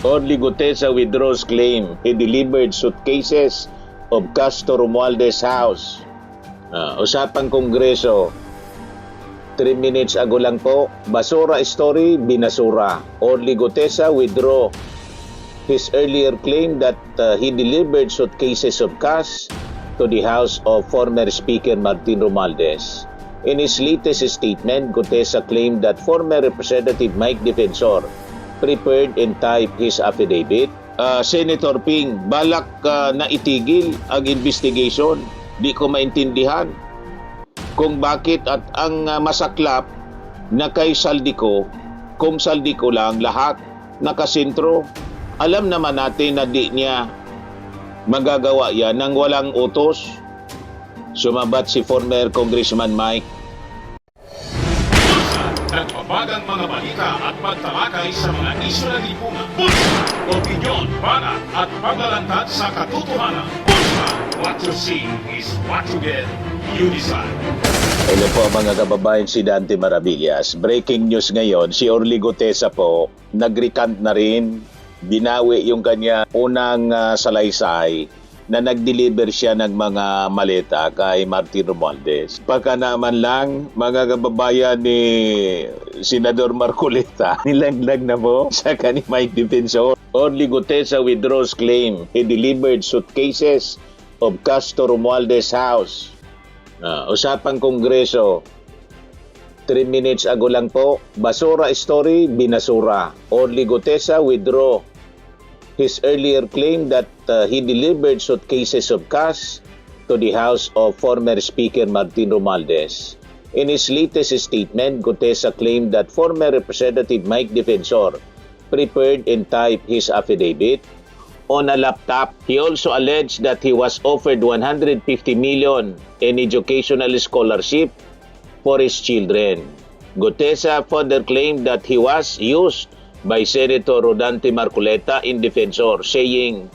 Orly Gutesa withdraws claim he delivered suitcases of Castro Romualdez house. Usapang Kongreso. 3 minutes ago lang po, basura story, binasura. Orly Gutesa withdraw his earlier claim that he delivered suitcases of cash to the house of former Speaker Martin Romualdez. In his latest statement, Gutesa claimed that former Representative Mike Defensor prepared and typed his affidavit. Senator Ping, balak na itigil ang investigation. Di ko maintindihan kung bakit at ang masaklap na kay Saldico, kung Saldico lang lahat nakasentro. Alam naman natin na di niya magagawa yan nang walang utos. Sumabat si former Congressman Mike. Nagbabagang mga balita at pagtalakay sa mga isyu na lipunan. Bulsa! Opinyon, banat at paglalantad sa katotohanan. Bulsa! What you see is what you get. You decide. Hello po mga kababayan, si Dante Maravillas. Breaking news ngayon, si Orly Gutesa po, nag-recant na rin. Binawi yung kanya unang salaysay na nag-deliver siya ng mga maleta kay Martin Romualdez. Pagka naman lang, mga kababayan ni Senador Marcoleta, nilaglag na po sa kani Mike Defensor. Orly Gutesa withdraws claim he delivered suitcases of Castro Romualdez house. Usapang Kongreso. 3 minutes ago lang po, basura story, binasura. Orly Gutesa withdraw his earlier claim that he delivered suitcases of cash to the house of former Speaker Martin Romualdez. In his latest statement, Gutesa claimed that former Representative Mike Defensor prepared and typed his affidavit on a laptop. He also alleged that he was offered 150 million in educational scholarship for his children. Gutesa further claimed that he was used by Senator Rodante Marcoleta in Defensor, saying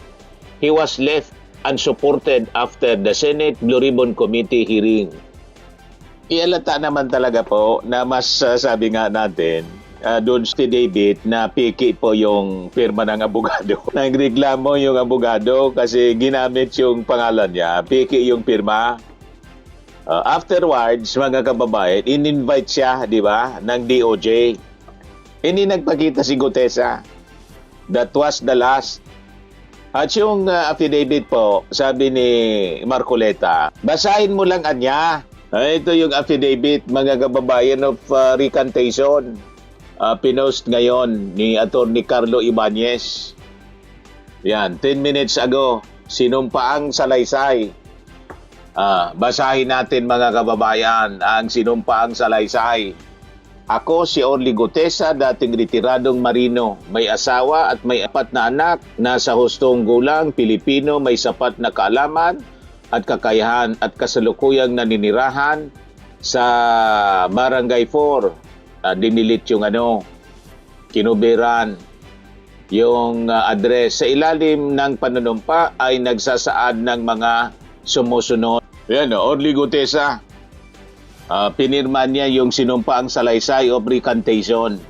he was left unsupported after the Senate Blue Ribbon Committee hearing. Ialata naman talaga po na mas sabi nga natin, doon si David na piki po yung firma ng abogado. Nagreklamo yung abogado kasi ginamit yung pangalan niya, piki yung firma. Afterwards, mga kababayan, in-invite siya, di ba, ng DOJ. Hindi nagpakita si Gutesa. That was the last. At yung affidavit po, sabi ni Marcoleta, basahin mo lang anya. Ito yung affidavit, mga kababayan, of recantation. Pinost ngayon ni Attorney Carlo Ibanez. Yan, 10 minutes ago, sinumpaang salaysay. Basahin natin mga kababayan ang sinumpaang salaysay. Ako si Orly Gutesa, dating retiradong marino, may asawa at may 4 na anak, nasa hustong gulang, Pilipino, may sapat na kaalaman at kakayahan at kasalukuyang naninirahan sa Barangay 4. Dinilit yung kinubiran yung address. Sa ilalim ng panunumpa ay nagsasaad ng mga sumusunod. Yan, Orly Gutesa. Pinirma niya yung sinumpaang salaysay of recantation.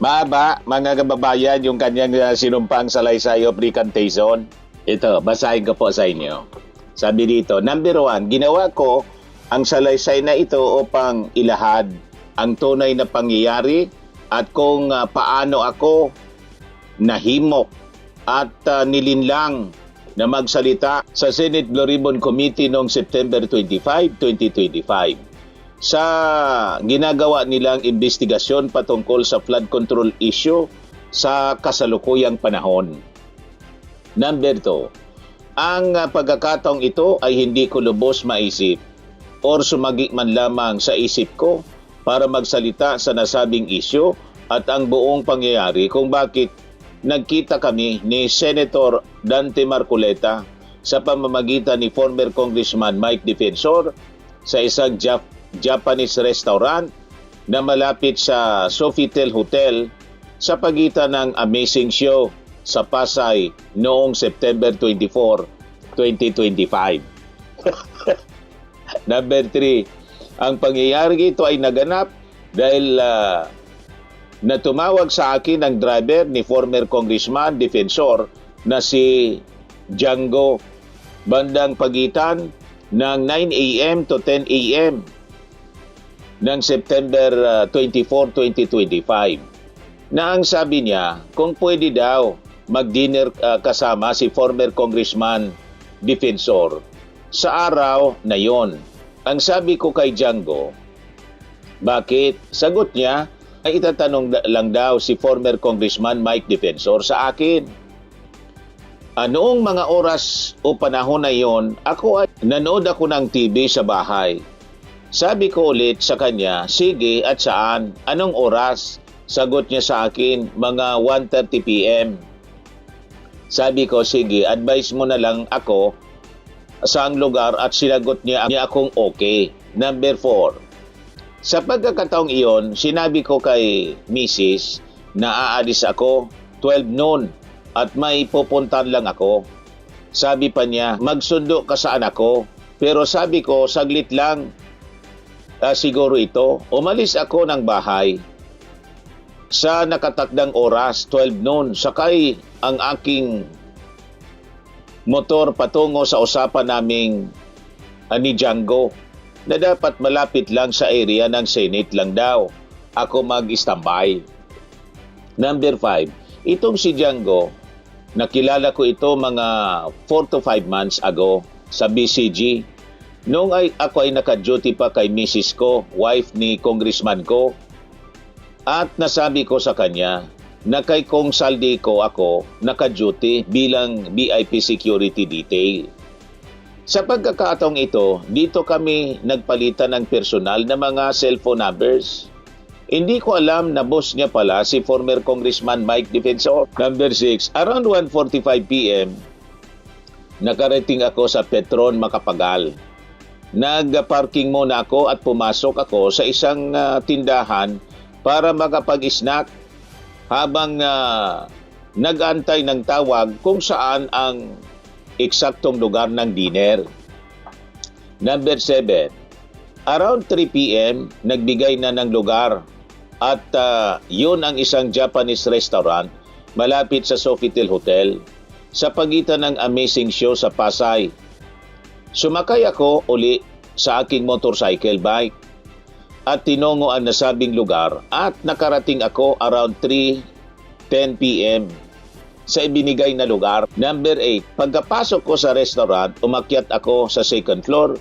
Mahaba, mga kababayan, yung kanyang sinumpaang salaysay of recantation. Ito, basahin ko po sa inyo. Sabi dito, number 1, ginawa ko ang salaysay na ito upang ilahad ang tunay na pangyayari at kung paano ako nahimok at nilinlang na magsalita sa Senate Blue Ribbon Committee noong September 25, 2025 sa ginagawa nilang investigasyon patungkol sa flood control issue sa kasalukuyang panahon. Number 2, ang pagkakataong ito ay hindi ko lubos maisip or sumagi man lamang sa isip ko para magsalita sa nasabing issue at ang buong pangyayari kung bakit nagkita kami ni Senator Dante Marcoleta sa pamamagitan ni former Congressman Mike Defensor sa isang Japanese restaurant na malapit sa Sofitel Hotel sa pagitan ng Amazing Show sa Pasay noong September 24, 2025. Number 3, ang pangyayari ito ay naganap dahil na tumawag sa akin ang driver ni former congressman, defensor na si Django bandang pagitan ng 9 a.m. to 10 a.m. ng September 24, 2025 na ang sabi niya kung pwede daw mag-dinner kasama si former congressman defensor sa araw na yon. Ang sabi ko kay Django, bakit? Sagot niya ay itatanong lang daw si former congressman Mike Defensor sa akin. Noong mga oras o panahon na yon, nanood ako ng TV sa bahay. Sabi ko ulit sa kanya, sige at saan? Anong oras? Sagot niya sa akin, mga 1:30 p.m. Sabi ko, sige, advise mo na lang ako saang lugar at sinagot niya akong okay. Number 4. Sa pagkakataong iyon, sinabi ko kay Mrs. na aalis ako 12 noon at may pupuntan lang ako. Sabi pa niya, magsundo ka sa anak ko. Pero sabi ko, saglit lang. Siguro ito. Umalis ako ng bahay sa nakatakdang oras, 12 noon. Sakay ang aking motor patungo sa usapan naming ni Django na dapat malapit lang sa area ng Senate lang daw. Ako mag-standby. Number 5. Itong si Django, nakilala ko ito mga 4 to 5 months ago sa BCG. Noong ako ay naka-duty pa kay Mrs. ko, wife ni congressman ko. At nasabi ko sa kanya na kay Kong Saldi ko ako naka-duty bilang VIP security detail. Sa pagkakataong ito, dito kami nagpalitan ng personal na mga cellphone numbers. Hindi ko alam na boss niya pala si former Congressman Mike Defensor. Number 6, around 1:45 p.m., nakarating ako sa Petron Macapagal. Nag-parking muna ako at pumasok ako sa isang tindahan para makapag-snack habang nag-aantay ng tawag kung saan ang eksaktong lugar ng dinner. Number 7, around 3 p.m., nagbigay na ng lugar at yun ang isang Japanese restaurant malapit sa Sofitel Hotel sa pagitan ng Amazing Show sa Pasay. Sumakay ako uli sa aking motorcycle bike at tinungo ang nasabing lugar at nakarating ako around 3:10 p.m. sa ibinigay na lugar. Number 8, pagkapasok ko sa restaurant, umakyat ako sa second floor,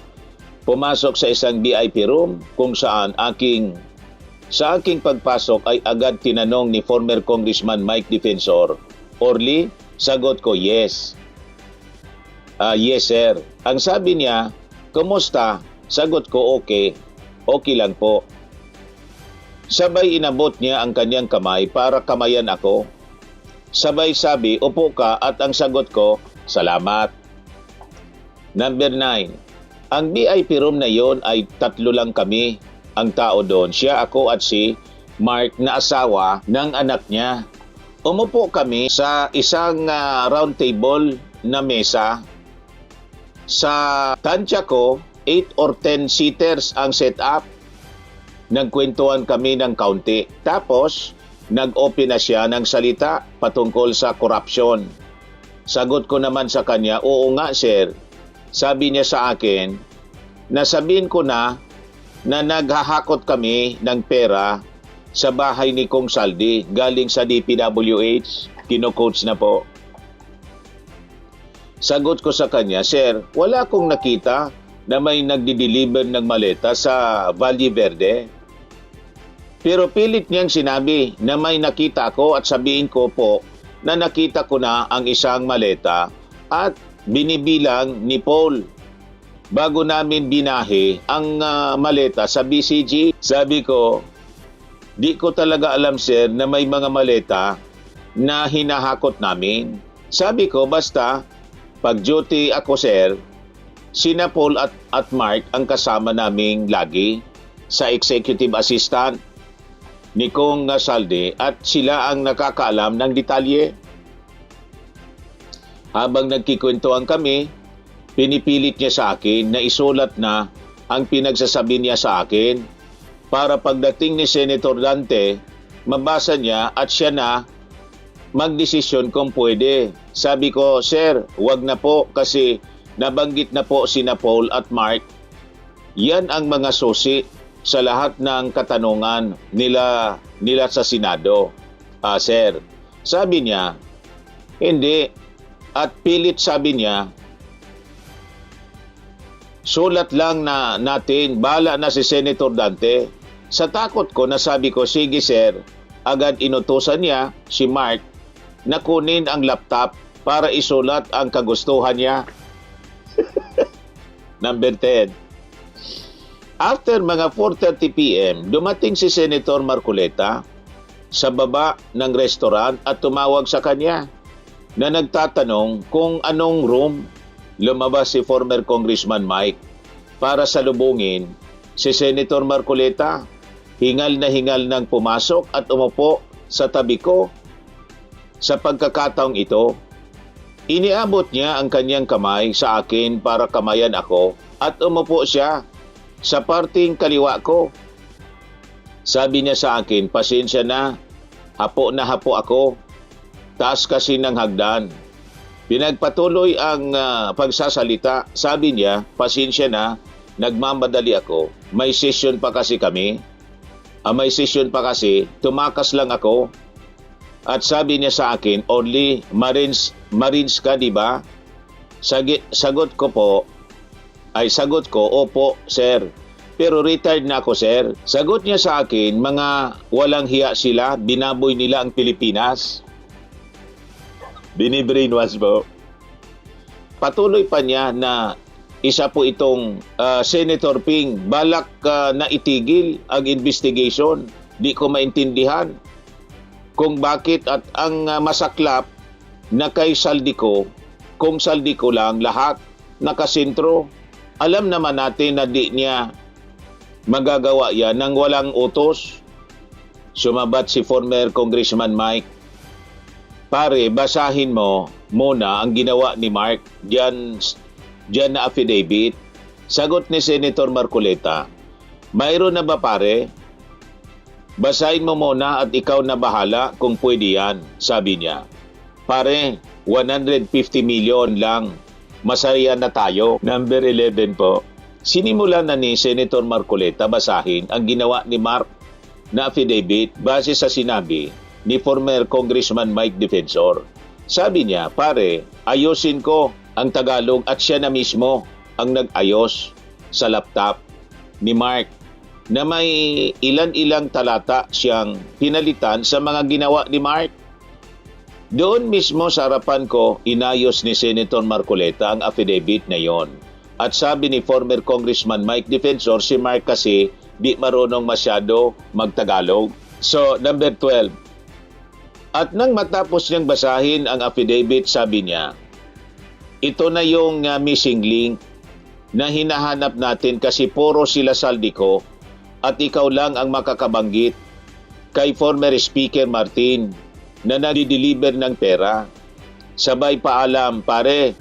pumasok sa isang VIP room kung saan sa aking pagpasok ay agad tinanong ni former Congressman Mike Defensor, Orly, sagot ko yes. Yes sir. Ang sabi niya, kumusta? Sagot ko okay. Okay lang po. Sabay inabot niya ang kanyang kamay para kamayan ako. Sabay sabi, upo ka at ang sagot ko, salamat. Number 9. Ang VIP room na yon ay 3 lang kami ang tao doon. Siya, ako at si Mark na asawa ng anak niya. Umupo kami sa isang round table na mesa. Sa tansya ko, 8 or 10 seaters ang setup. Nagkwentuhan kami ng kaunti. Tapos, nag-open na siya ng salita patungkol sa corruption. Sagot ko naman sa kanya, oo nga sir. Sabi niya sa akin, nasabihin ko na naghahakot kami ng pera sa bahay ni Kong Saldi galing sa DPWH. Kino-coach na po. Sagot ko sa kanya, sir, wala akong nakita na may nagdi-deliver ng maleta sa Valle Verde. Pero pilit niyang sinabi na may nakita ko at sabihin ko po na nakita ko na ang isang maleta at binibilang ni Paul bago namin binahe ang maleta sa BCG. Sabi ko, di ko talaga alam sir na may mga maleta na hinahakot namin. Sabi ko, basta pag duty ako sir, sina Paul at Mark ang kasama naming lagi sa executive assistant ni Kong Saldi at sila ang nakakaalam ng detalye. Habang nagkikwentuhan kami, pinipilit niya sa akin na isulat na ang pinagsasabi niya sa akin para pagdating ni Senator Dante mabasa niya at siya na magdesisyon kung pwede. Sabi ko, sir, wag na po kasi nabanggit na po sina Paul at Mark. Yan ang mga susi sa lahat ng katanungan nila sa Senado. Sir, sabi niya, hindi. At pilit sabi niya, sulat lang na natin, bahala na si Senator Dante. Sa takot ko, nasabi ko, sige sir, agad inutusan niya si Mark na kunin ang laptop para isulat ang kagustuhan niya. Number 10. After mga 4:30 p.m., dumating si Senator Marcoleta sa baba ng restaurant at tumawag sa kanya na nagtatanong kung anong room. Lumabas si former Congressman Mike para salubungin si Senator Marcoleta. Hingal nang pumasok at umupo sa tabi ko. Sa pagkakataong ito, iniabot niya ang kanyang kamay sa akin para kamayan ako at umupo siya sa parting kaliwa ko. Sabi niya sa akin, pasensya na hapo ako. Taas kasi ng hagdan. Pinagpatuloy ang pagsasalita. Sabi niya, pasensya na, nagmamadali ako. May session pa kasi kami. Tumakas lang ako. At sabi niya sa akin, only Marines ka, di ba? Sagot ko, opo, sir. Pero retired na ako, sir. Sagot niya sa akin, mga walang hiya sila, binaboy nila ang Pilipinas. Binibrainwash po. Patuloy pa niya na isa po itong Senator Ping, balak na itigil ang investigation. Di ko maintindihan kung bakit at ang masaklap na kay Saldico, kung Saldico lang lahat nakasentro. Alam naman natin na di niya magagawa yan nang walang utos. Sumabat si former Congressman Mike. Pare, basahin mo muna ang ginawa ni Mark diyan na affidavit. Sagot ni Senator Marcoleta, mayroon na ba pare? Basahin mo muna at ikaw na bahala kung pwede yan, sabi niya. Pare, 150 million lang. Masaya na tayo. Number 11 po. Sinimula na ni Senator Marcoleta basahin ang ginawa ni Mark na affidavit base sa sinabi ni former Congressman Mike Defensor. Sabi niya, pare, ayusin ko ang Tagalog at siya na mismo ang nag-ayos sa laptop ni Mark na may ilan-ilang talata siyang pinalitan sa mga ginawa ni Mark. Doon mismo sa harapan ko, inayos ni Senator Marcoleta ang affidavit na yon. At sabi ni former Congressman Mike Defensor, si Mark kasi di marunong masyado magtagalog. So, number 12. At nang matapos niyang basahin ang affidavit, sabi niya, ito na yung missing link na hinahanap natin kasi puro sila Saldico at ikaw lang ang makakabanggit kay former Speaker Martin na nadi-deliver ng pera. Sabay paalam, pare,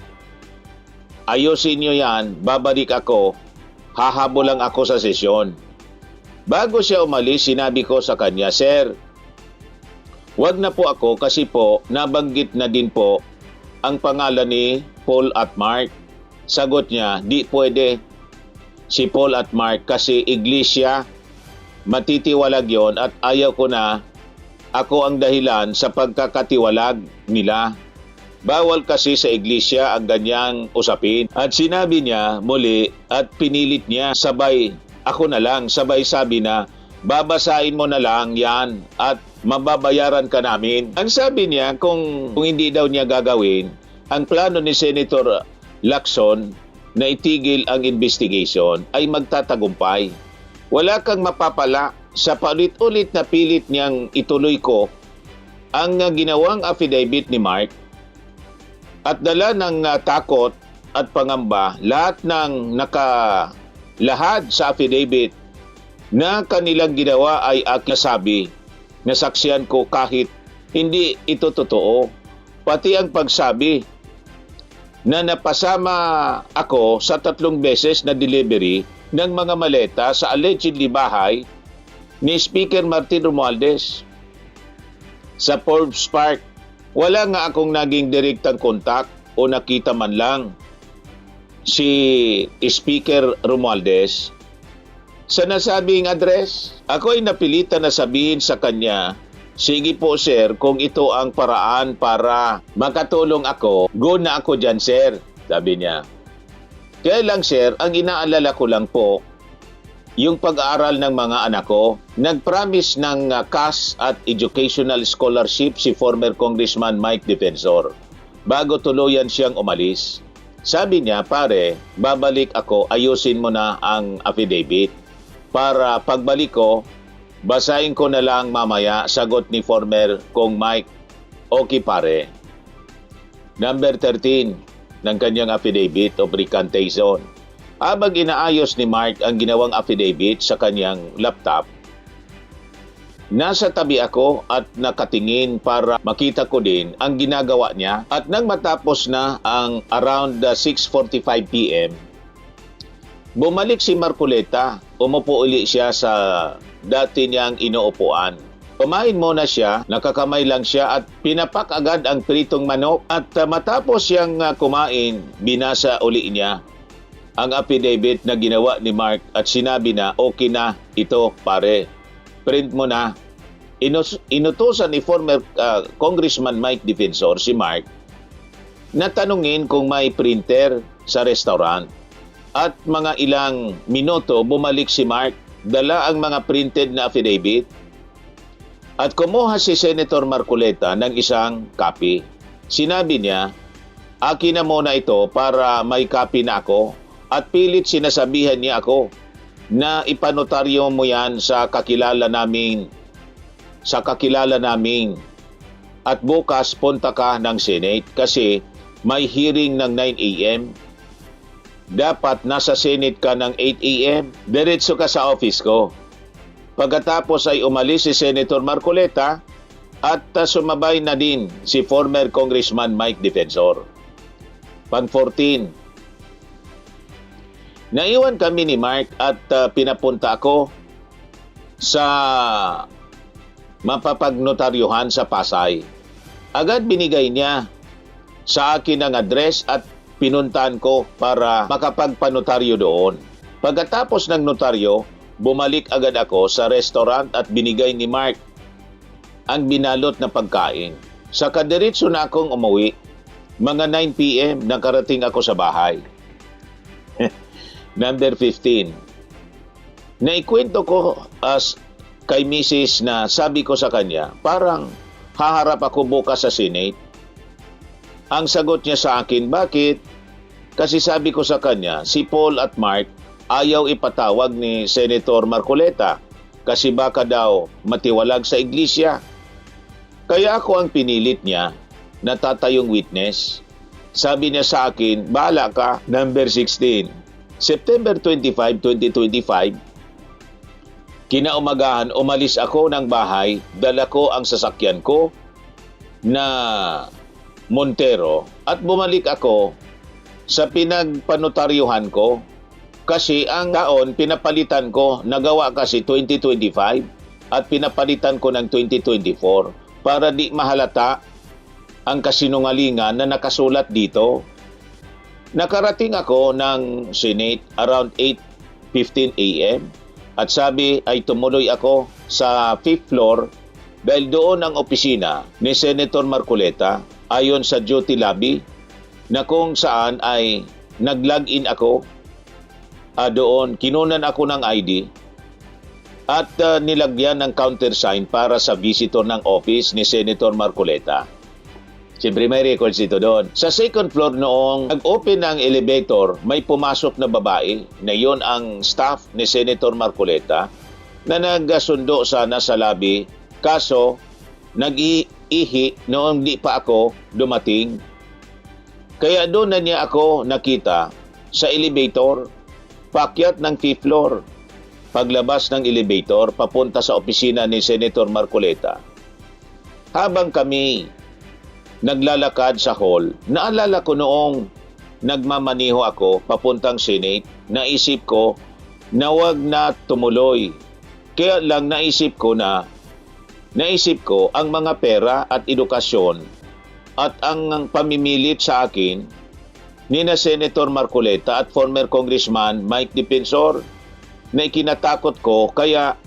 ayusin niyo yan, babalik ako, hahabo lang ako sa sesyon. Bago siya umalis, sinabi ko sa kanya, sir, wag na po ako kasi po nabanggit na din po ang pangalan ni Paul at Mark. Sagot niya, di pwede si Paul at Mark kasi iglesia, matitiwalag yon at ayaw ko na ako ang dahilan sa pagkakatiwalag nila. Bawal kasi sa iglesia ang ganyang usapin. At sinabi niya muli at pinilit niya sabay, ako na lang, sabay sabi na, babasahin mo na lang yan at mababayaran ka namin. Ang sabi niya, kung hindi daw niya gagawin, ang plano ni Senator Lacson na itigil ang investigation ay magtatagumpay. Wala kang mapapala sa paulit-ulit na pilit niyang ituloy ko ang ginawang affidavit ni Mark at dala ng takot at pangamba lahat ng nakalahad sa affidavit na kanilang ginawa ay sabi na saksiyan ko kahit hindi ito totoo. Pati ang pagsabi na napasama ako sa 3 beses na delivery ng mga maleta sa allegedly bahay ni Speaker Martin Romualdez. sa Forbes Park. Wala nga akong naging direktang kontak o nakita man lang si Speaker Romualdez sa nasabing address. Ako ay napilitan na sabihin sa kanya, sige po sir, kung ito ang paraan para makatulong ako, go na ako dyan sir, sabi niya. Kaya lang sir, ang inaalala ko lang po, yung pag-aaral ng mga anak ko. Nag-promise ng cash at educational scholarship si former Congressman Mike Defensor bago tuluyan siyang umalis. Sabi niya, pare, babalik ako, ayusin mo na ang affidavit para pagbalik ko, basahin ko na lang mamaya, sagot ni former Kong Mike. Okay pare. Number 13 ng kanyang affidavit of recantation. Habang inaayos ni Mark ang ginawang affidavit sa kanyang laptop, nasa tabi ako at nakatingin para makita ko din ang ginagawa niya. At nang matapos na ang around 6:45 p.m., bumalik si Marcoleta. Umupo uli siya sa dati niyang inuupuan. Kumain muna siya, nakakamay lang siya at pinapak agad ang pritong manok. At matapos siyang kumain, binasa uli niya ang affidavit na ginawa ni Mark at sinabi na okay na ito pare, print mo na. Inutusan ni former Congressman Mike Defensor si Mark na tanungin kung may printer sa restaurant. At mga ilang minuto bumalik si Mark, dala ang mga printed na affidavit at kumuha si Senator Marcoleta ng isang copy. Sinabi niya, akin na muna ito para may copy na ako. At pilit sinasabihan niya ako na ipanotaryo mo yan sa kakilala namin. At bukas punta ka ng Senate kasi may hearing ng 9 a.m. Dapat nasa Senate ka ng 8 a.m. Diretso ka sa office ko. Pagkatapos ay umalis si Senator Marcoleta at sumabay na din si former Congressman Mike Defensor. Pang 14. Naiwan kami ni Mark at pinapunta ako sa mapapagnotaryuhan sa Pasay. Agad binigay niya sa akin ang address at pinuntahan ko para makapagpanotaryo doon. Pagkatapos ng notaryo, bumalik agad ako sa restaurant at binigay ni Mark ang binalot na pagkain. Sa kadiretso na akong umuwi, mga 9 p.m. nakarating ako sa bahay. Number 15. Naikwento ko kay Mrs. na sabi ko sa kanya, parang haharap ako bukas sa Senate. Ang sagot niya sa akin, bakit? Kasi sabi ko sa kanya, si Paul at Mark ayaw ipatawag ni Senator Marcoleta kasi baka daw matiwalag sa iglesia. Kaya ako ang pinilit niya na tatayong witness. Sabi niya sa akin, bahala ka. Number 16. September 25, 2025, kinaumagahan umalis ako ng bahay, dala ko ang sasakyan ko na Montero at bumalik ako sa pinagpanotaryuhan ko kasi ang taon pinapalitan ko, nagawa kasi 2025 at pinapalitan ko ng 2024 para di mahalata ang kasinungalingan na nakasulat dito. Nakarating ako ng Senate around 8:15 a.m. at sabi ay tumuloy ako sa 5th floor dahil doon ang opisina ni Senator Marcoleta ayon sa duty lobby na kung saan ay nag-login ako doon, kinunan ako ng ID at nilagyan ng countersign para sa visitor ng office ni Senator Marcoleta. Siyempre may records ito doon. Sa 2nd floor noong nag-open ng elevator, may pumasok na babae na yon ang staff ni Senator Marcoleta na nagsundo sana sa lobby. Kaso, nag-iihi noong di pa ako dumating. Kaya doon na niya ako nakita sa elevator, paakyat ng 5th floor. Paglabas ng elevator, papunta sa opisina ni Senator Marcoleta. Habang kami naglalakad sa hall, naalala ko noong nagmamaniho ako papuntang Senate, naisip ko na wag na tumuloy. Kaya lang naisip ko na naisip ko ang mga pera at edukasyon at ang pamimilit sa akin ni na Senator Marcoleta at former Congressman Mike Defensor na ikinatakot ko, kaya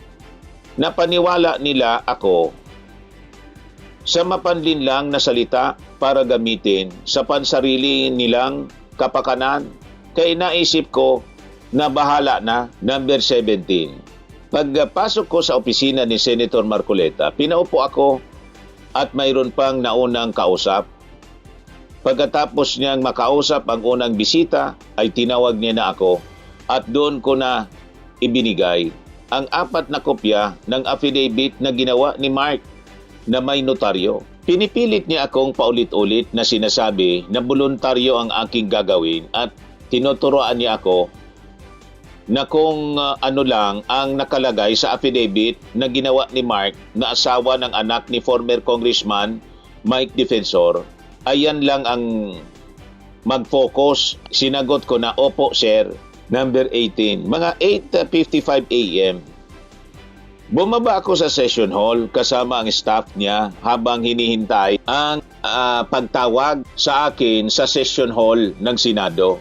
napaniwala nila ako sa mapanlinlang na salita para gamitin sa pansarili nilang kapakanan. Kaya naisip ko na bahala na. Number 17. Pagpasok ko sa opisina ni Senator Marcoleta, pinaupo ako at mayroon pang naunang kausap. Pagkatapos niyang makausap ang unang bisita, ay tinawag niya na ako at doon ko na ibinigay ang 4 na kopya ng affidavit na ginawa ni Mark na may notaryo. Pinipilit niya akong paulit-ulit na sinasabi na voluntaryo ang aking gagawin at tinuturoan niya ako na kung ano lang ang nakalagay sa affidavit na ginawa ni Mark na asawa ng anak ni former Congressman Mike Defensor, ayan lang ang mag-focus. Sinagot ko na, opo sir. Number 18. Mga 8:55 a.m. Bumaba ako sa session hall kasama ang staff niya habang hinihintay ang pagtawag sa akin sa session hall ng Senado.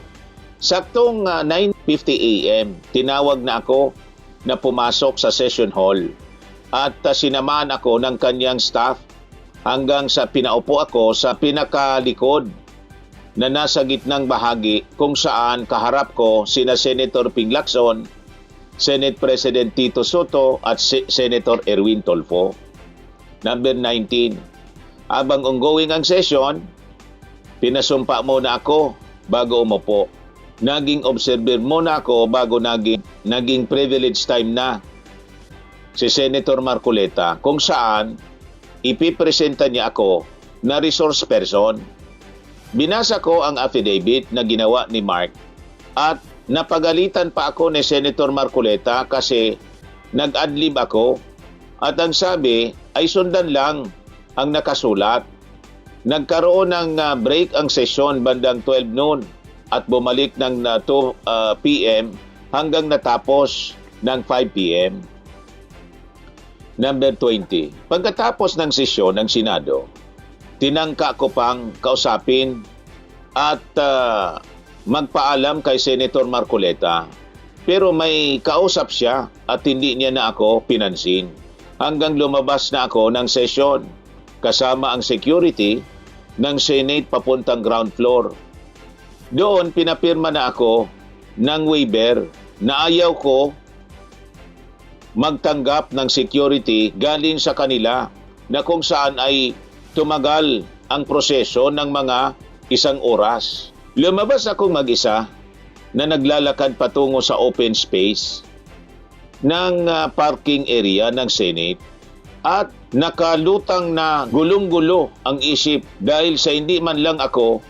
Saktong 9:50 a.m. tinawag na ako na pumasok sa session hall at sinamahan ako ng kanyang staff hanggang sa pinaupo ako sa pinakalikod na nasa gitnang bahagi kung saan kaharap ko sina Senator Ping Lacson, Senate President Tito Soto at Senator Erwin Tolfo. Number 19. Habang ongoing ang session, pinasumpa muna ako bago umupo. Naging observer muna ako bago naging privilege time na si Senator Marcoleta kung saan ipipresenta niya ako na resource person. Binasa ko ang affidavit na ginawa ni Mark at napagalitan pa ako ni Senator Marcoleta kasi nag-adlib ako at ang sabi ay sundan lang ang nakasulat. Nagkaroon ng break ang sesyon bandang 12 noon at bumalik ng 2 p.m. hanggang natapos ng 5 p.m. Number 20. Pagkatapos ng sesyon ng Senado, tinangka ko pang kausapin at magpaalam kay Senator Marcoleta. Pero may kausap siya at hindi niya na ako pinansin. Hanggang lumabas na ako ng sesyon kasama ang security ng Senate papuntang ground floor. Doon pinapirma na ako ng waiver na ayaw ko magtanggap ng security galing sa kanila na kung saan ay tumagal ang proseso ng mga 1 oras. Lumabas akong mag-isa na naglalakad patungo sa open space ng parking area ng Senate at nakalutang na gulong-gulo ang isip dahil sa hindi man lang ako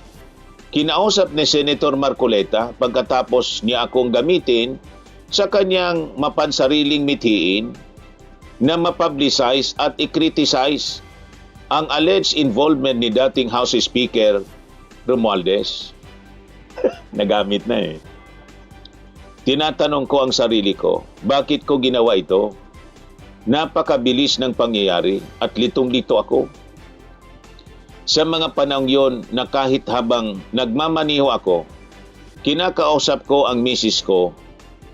kinausap ni Senator Marcoleta pagkatapos niya akong gamitin sa kanyang mapansariling mithiin na mapublicize at i-criticize ang alleged involvement ni dating House Speaker Romualdez. Nagamit na eh. Tinatanong ko ang sarili ko, bakit ko ginawa ito? Napakabilis ng pangyayari at litong-lito ako. Sa mga panahon yon na kahit habang nagmamaniho ako, kinakausap ko ang misis ko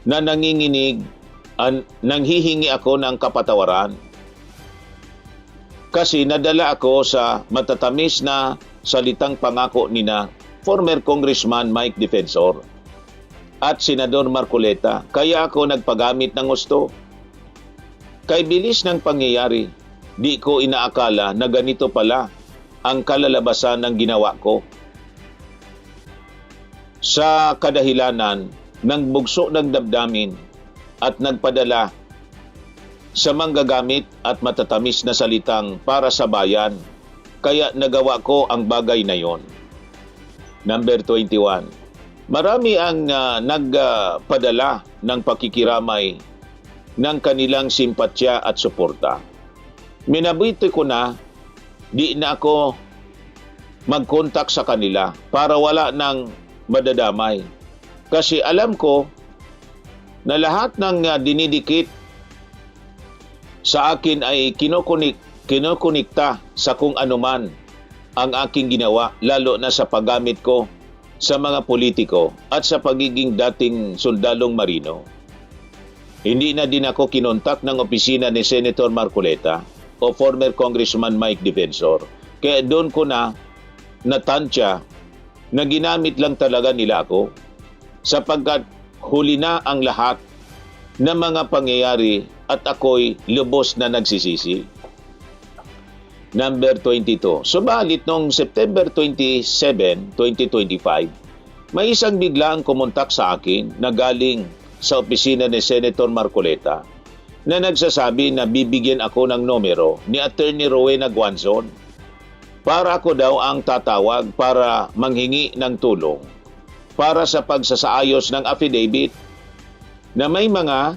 na nanginginig, nanghihingi ako ng kapatawaran. Kasi nadala ako sa matatamis na salitang pangako nina former Congressman Mike Defensor at Senador Marcoleta, kaya ako nagpagamit ng gusto. Kay bilis ng pangyayari, di ko inaakala na ganito pala ang kalalabasan ng ginawa ko. Sa kadahilanan ng bugso ng damdamin at nagpadala sa manggagamit at matatamis na salitang para sa bayan, kaya nagawa ko ang bagay na yon. Number 21. Marami ang nagpadala ng pakikiramay ng kanilang simpatya at suporta. Minabuti ko na di na ako mag-contact sa kanila para wala nang madadamay. Kasi alam ko na lahat ng dinidikit sa akin ay kinukunik kinokonikta sa kung anuman ang aking ginawa, lalo na sa paggamit ko sa mga politiko at sa pagiging dating sundalong marino. Hindi na din ako kinontak ng opisina ni Senator Marcoleta o former Congressman Mike Defensor. Kaya doon ko na natansya na ginamit lang talaga nila ako sapagkat huli na ang lahat ng mga pangyayari at ako'y lubos na nagsisisi. Number 22. Subalit noong September 27, 2025, may isang biglang kumontak sa akin na galing sa opisina ni Senator Marcoleta na nagsasabi na bibigyan ako ng numero ni Attorney Rowena Guanzon para ako daw ang tatawag para manghingi ng tulong para sa pagsasaayos ng affidavit na may mga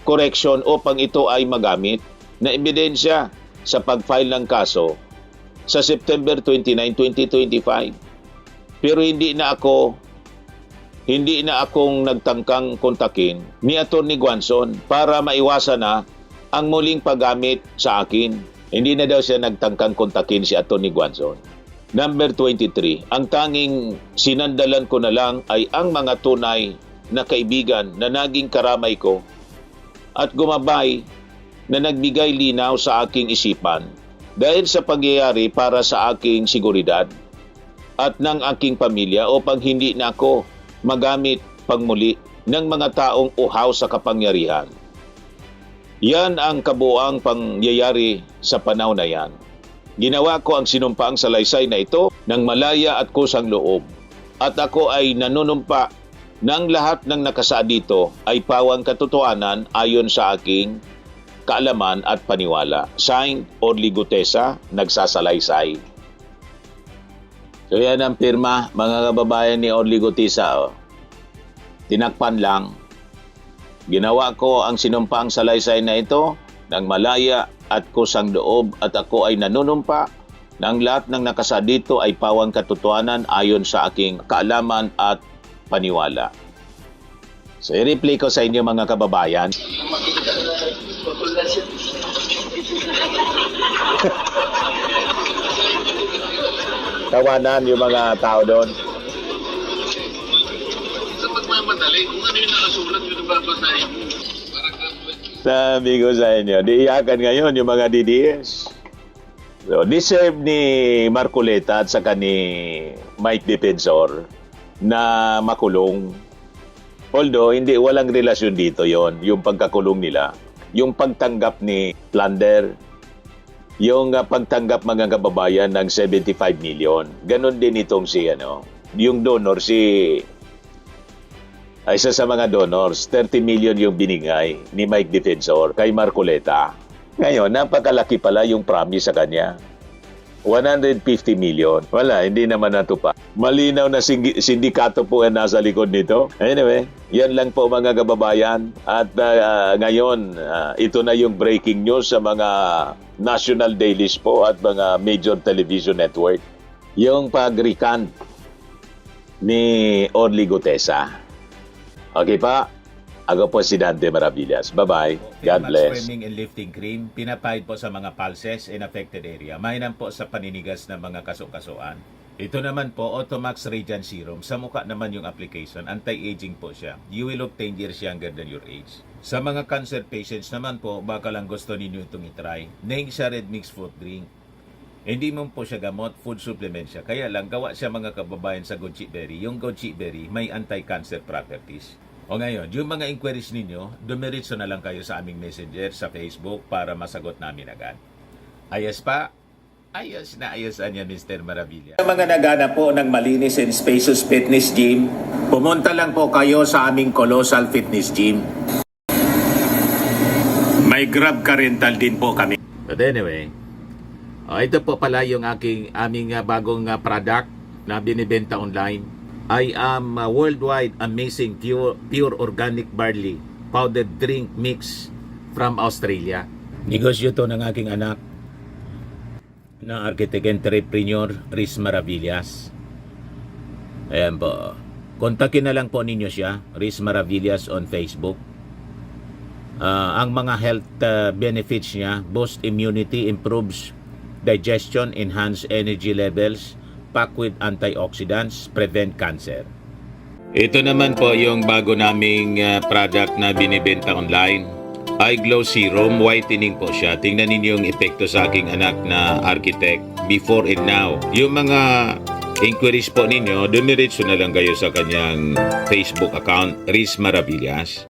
correction upang ito ay magamit na ebidensya sa pag-file ng kaso sa September 29, 2025. Pero hindi na akong nagtangkang kontakin ni Atty. Guanzon para maiwasan na ang muling paggamit sa akin. Hindi na daw siya nagtangkang kontakin si Atty. Guanzon. Number 23, ang tanging sinandalan ko na lang ay ang mga tunay na kaibigan na naging karamay ko at gumabay na nagbigay linaw sa aking isipan dahil sa pangyayari para sa aking seguridad at ng aking pamilya upang hindi na ako magamit pangmuli ng mga taong uhaw sa kapangyarihan. Yan ang kabuuang pangyayari sa panahon na yan. Ginawa ko ang sinumpaang salaysay na ito ng malaya at kusang loob at ako ay nanunumpa ng lahat ng nakasaad dito ay pawang katotohanan ayon sa aking kaalaman at paniwala. Signed, Orly Gutesa, nagsasalaysay. So yan ang pirma, mga kababayan ni Orly Gutesa. Oh. Tinakpan lang. Ginawa ko ang sinumpaang salaysay na ito ng malaya at kusang loob at ako ay nanunumpa ng lahat ng nakasaad dito ay pawang katotohanan ayon sa aking kaalaman at paniwala. So i-replay ko sa inyo mga kababayan. Tawanan yung mga tao doon. Sa magmamadali, kung ano yung nakasulat, yun ang babasahin mo. Sabi ko sa inyo, diiyakan ngayon yung mga DDS. So, deserve ni Marcoleta at saka ni Mike Defensor na makulong. Although, walang relasyon dito yon yung pagkakulong nila. Yung pagtanggap ni Plunder, yung pagtanggap mga kababayan ng 75 million. Ganon din itong yung donor isa sa mga donors, 30 million yung binigay ni Mike Defensor kay Marcoleta. Ngayon, napakalaki pala yung promise sa kanya. 150 million. Wala, hindi naman natupad. Malinaw na sindikato po ang nasa likod nito. Anyway, yan lang po mga kababayan. At ngayon, ito na yung breaking news sa mga national dailies po at mga major television network. Yung pag-recant ni Orly Gutesa. Okay pa? Ako po si Dante Maravillas. Bye-bye. God bless. Swimming and lifting cream, pinapahid po sa mga pulses in affected area. Mainam po sa paninigas ng mga kasukasuan. Ito naman po, Automax Radiant Serum. Sa mukha naman yung application, anti-aging po siya. You will look 10 years younger than your age. Sa mga cancer patients naman po, baka lang gusto ninyo itong itry. Neng siya red mixed fruit drink. Hindi mo po siya gamot, food supplement siya. Kaya lang, gawa siya mga kababayan sa goji berry. Yung goji berry, may anti-cancer properties. O ngayon, yung mga inquiries ninyo, dumiritso na lang kayo sa aming messenger sa Facebook para masagot namin agad. Ayos pa? Ayos na ayos niya, Mr. Maravilla. Sa mga naghanap po ng malinis and spacious fitness gym, pumunta lang po kayo sa aming Colossal Fitness Gym. May Grab car rental din po kami. But anyway, ito po pala yung aming bagong product na binibenta online. I am worldwide amazing pure organic barley powdered drink mix from Australia. Negosyo to ng aking anak na architect entrepreneur Riz Maravillas. Ayan po. Kontakin na lang po ninyo siya, Riz Maravillas on Facebook. Ang mga health benefits niya, boost immunity, improves digestion, enhance energy levels, packed with antioxidants, prevent cancer. Ito naman po yung bago naming product na binibenta online. Eye Glow Serum, whitening po siya. Tingnan ninyo yung epekto sa aking anak na architect before and now. Yung mga inquiries po ninyo, dumiretso na lang kayo sa kanyang Facebook account, Riz Maravillas.